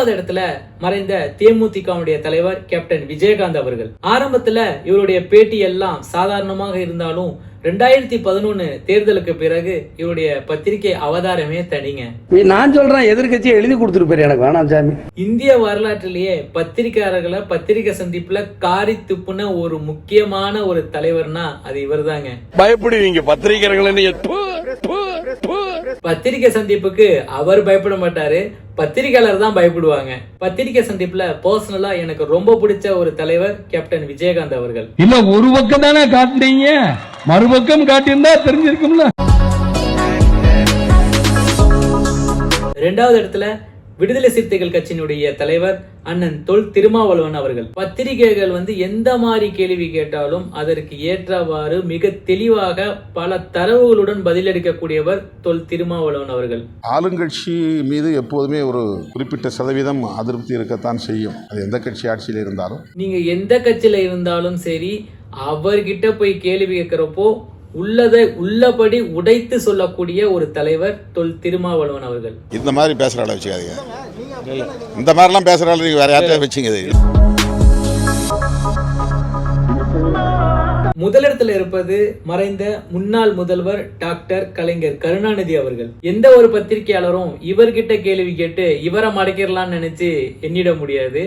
இரண்டாவது இடத்துல மறைந்த தேமுதிகவுடைய தலைவர் கேப்டன் விஜயகாந்த் அவர்கள். ஆரம்பத்துல இவருடைய பேட்டி எல்லாம் சாதாரணமாக இருந்தாலும் 2011 தேர்தலுக்கு பிறகு இவருடைய பத்திரிகை அவதாரமே தனிங்க. நான் சொல்றேன், எதிர்கட்சியை எழுதி கொடுத்துருப்பாரு, எனக்கு வேணாம் சாமி. இந்திய வரலாற்றிலேயே பத்திரிகையாளர்களை பத்திரிகை சந்திப்புல காரி துப்புன ஒரு முக்கியமான ஒரு தலைவர்னா அது இவர் தாங்க. பயப்படுவீங்க பத்திரிகையாளர்கள், பத்திரிகை சந்திப்புக்கு அவர் பயப்பட மாட்டாரு, பத்திரிகையாளர் தான் பயப்படுவாங்க. பத்திரிகை சந்திப்புல பர்சனலா எனக்கு ரொம்ப பிடிச்ச ஒரு தலைவர் கேப்டன் விஜயகாந்த் அவர்கள். இல்ல ஒரு பக்கம் தானே காட்டுறீங்க, மறுபக்கம் காட்டியிருந்தா தெரிஞ்சிருக்கும்ல. இரண்டாவது இடத்துல விடுதலை சிறுத்தைகள் கட்சியினுடைய தலைவர் அண்ணன் தொல் திருமாவளவன் அவர்கள். பத்திரிகைகள் எந்த மாதிரி கேள்வி கேட்டாலும் அதற்கு ஏற்றவாறு மிக தெளிவாக பல தரவுகளுடன் பதிலளிக்கக்கூடியவர் தொல் திருமாவளவன் அவர்கள். ஆளுங்கட்சி மீது எப்போதுமே ஒரு குறிப்பிட்ட சதவீதம் அதிருப்தி இருக்கத்தான் செய்யும், அது எந்த கட்சி ஆட்சியில் இருந்தாலும். நீங்க எந்த கட்சியில இருந்தாலும் சரி, அவர்கிட்ட போய் கேள்வி கேட்கிறப்போ உள்ளதை உள்ளபடி உடைத்து சொல்லக்கூடிய ஒரு தலைவர் தொல் திருமாவளவன் அவர்கள். இந்த மாதிரி பேசுற ஆளை வச்சுக்காதீங்க, இந்த மாதிரிலாம் பேசுற ஆளை நீங்க வேற யார்கிட்ட வச்சுங்க. முதலிடத்தில் இருப்பது மறைந்த முன்னாள் முதல்வர் டாக்டர் கலைஞர் கருணாநிதி அவர்கள். எந்த ஒரு பத்திரிகையாளரும் இவர்கிட்ட கேள்வி கேட்டு இவரை மடக்கிடலாம்னு நினைச்சு எண்ணிட முடியாது.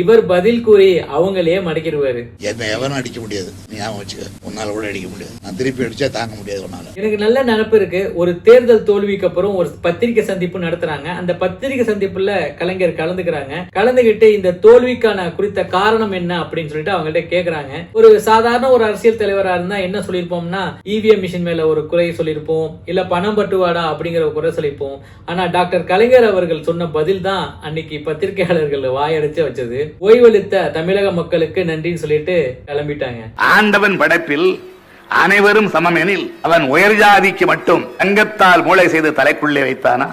இவர் பதில் கூறி அவங்களே மடக்கிடுவாரு. என்ன எவனும் அடிக்க முடியாது, ஞாபகம் வச்சுக்க, உன்னால கூட அடிக்க முடியாது, நான் திருப்பி அடிச்சா தாங்க முடியாது உன்னால. எனக்கு நல்ல நினைப்பு இருக்கு, ஒரு தேர்தல் தோல்விக்கு அப்புறம் ஒரு பத்திரிகை சந்திப்பு நடத்துறாங்க. அந்த பத்திரிகை சந்திப்புல கலைஞர் கலந்துக்கிறாங்க. கலந்துகிட்டு இந்த தோல்விக்கான குறித்த காரணம் என்ன அப்படின்னு சொல்லிட்டு அவங்கள்ட்ட கேக்குறாங்க. ஒரு சாதாரண ஒரு அரசியல் தலைவரா இருந்தா என்ன சொல்லிருப்போம்னா, இவிஎம் மிஷின் மேல ஒரு குறை சொல்லிருப்போம், இல்ல பணம் பட்டுவாடா அப்படிங்கிற ஒரு குறை சொல்லிருப்போம். ஆனா டாக்டர் கலைஞர் அவர்கள் சொன்ன பதில் தான் அன்னைக்கு பத்திரிகையாளர்கள் வாயடிச்சு வச்சது. ஓய்வெடுத்த தமிழக மக்களுக்கு நன்றின்னு சொல்லிட்டு கிளம்பிட்டாங்க. ஆண்டவன் படைப்பில் அனைவரும் சமம் எனில் அவன் உயர் ஜாதிக்கு மட்டும் தங்கத்தால் மூளை செய்து தலைக்குள்ளே வைத்தானா?